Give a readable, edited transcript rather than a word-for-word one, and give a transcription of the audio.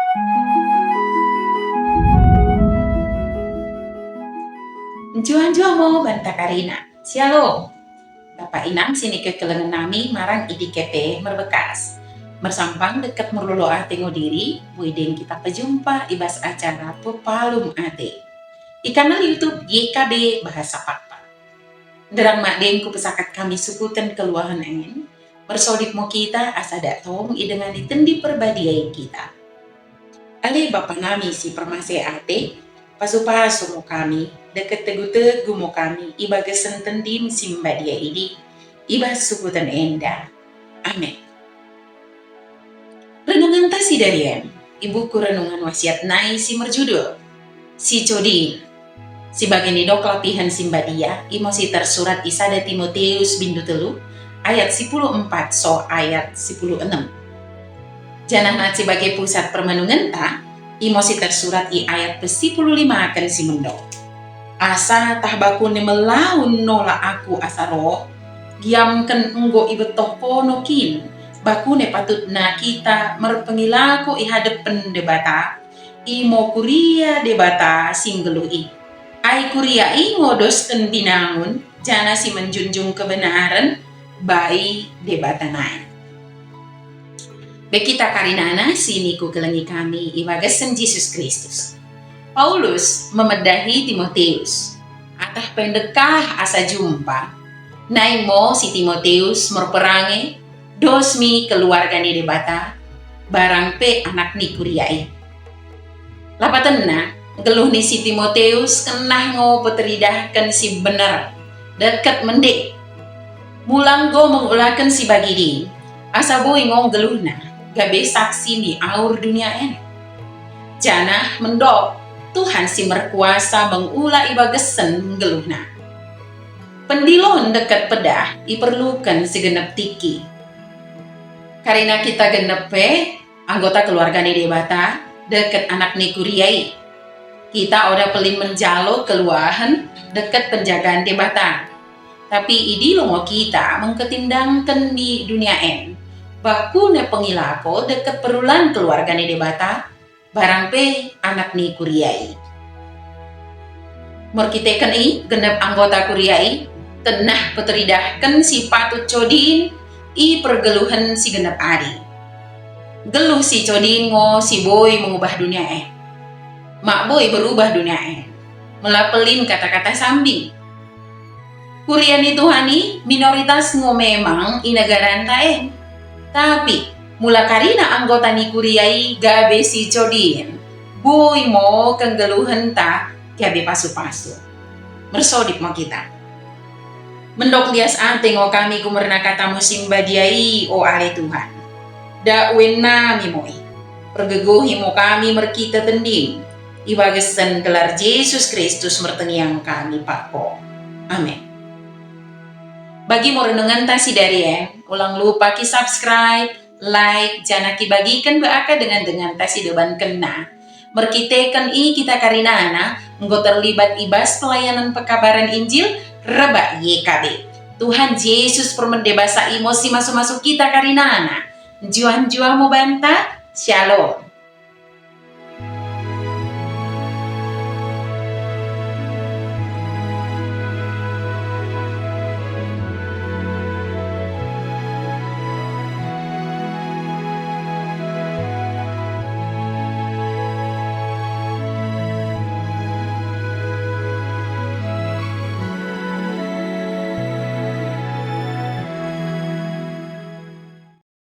Juan mo banta Karina. Shalom. Bapak inang sini ke kelengan nami marang idikepe merbekas. Mersampang dekat merlolo ate ngodiri, buideng kita pejumpa ibas acara pepalum ate. Di kanal YouTube YKB Bahasa Pakpak. Derang mak dengku pesakat kami sukutan keluahan engen, bersodip mo kita asa datong idengan ditendi perbadiai kita. Ale bapak nami si permase ate, pasu-pasu mo kami, deket tegu-tegu mo kami, iba gesentendim simba dia ini, iba sukutan enda. Amin. Renungan tasi darian, ibuku renungan wasiat nai si merjudul, si Codin. Si bagian dok lapihan simba dia, imo si tersurat isada Timoteus bindu telu, ayat 14 so ayat 16. Janah nat sebagai pusat permenungan ta, imo si tersurat i ayat 15 akan si mendok. Asa tah baku ne melaun nola aku asa roh, giamken enggo ibetoh ponokin, baku ne patut na kita merpengilaku i hadepen debata, imo kuria debata singgelui. Ai kuria i ngodosken binangun, jana si menjunjung kebenaran, bai debata naik. Bekita karinana siniku kelengi kami ibagasan Yesus Kristus. Paulus memedahi Timoteus. Atah pendekah asa jumpa. Naimo si Timoteus merperangi dosmi keluarga ni debata barang pe anak ni kuriai. Lapatenna geluh ni si Timoteus kenah ngo peteridahkan si benar dekat mendek. Mulang go mengulakan si bagidi. Asa boy ngong geluhna. Gabe saksi di aur dunia ini. Jana mendok Tuhan si merkuasa mengula ibagesen geluhna. Pendilon dekat pedah diperlukan segenap tiki. Karena kita genepe anggota keluarga ni debata dekat anak ni kuriai. Kita oda pelin menjalo keluahan dekat penjagaan debata. Tapi idi longo kita mengketindangkan di dunia ini. Baku ne pengilako deket perulan keluarga ni debata, barang pe anak ni kuriai. Merkitekan i genep anggota kuriai, tenah peteridahkan si patut Codin, i pergeluhan si genep adi. Geluh si Codin ngo si boy mengubah dunia Mak boy berubah dunia melapelin kata-kata sambi. Kuriani Tuhani minoritas ngo memang i negara anta Tapi, mula karina anggota ni kuriai gabe si Codin, boy mo kenggeluhan ta gabe pasu-pasu. Mersodip mo kita. Mendok lias ante ngo kami kumerna kata musim badiai o ale Tuhan. Dakwen nami moi. Pergegohi mo kami merkita tending. Ibagasan gelar Yesus Kristus merteniang kami pakpo. Amin. Bagi mo renungan tasi dari ulang lupa ki subscribe, like, jana ki bagikan beaka dengan tasi deban kena. Merkitekan i kita karinana, enggo terlibat ibas pelayanan pekabaran Injil, reba YKB. Tuhan Yesus permendebasa emosi masuk-masuk kita karinana. Juan mo banta, shalom.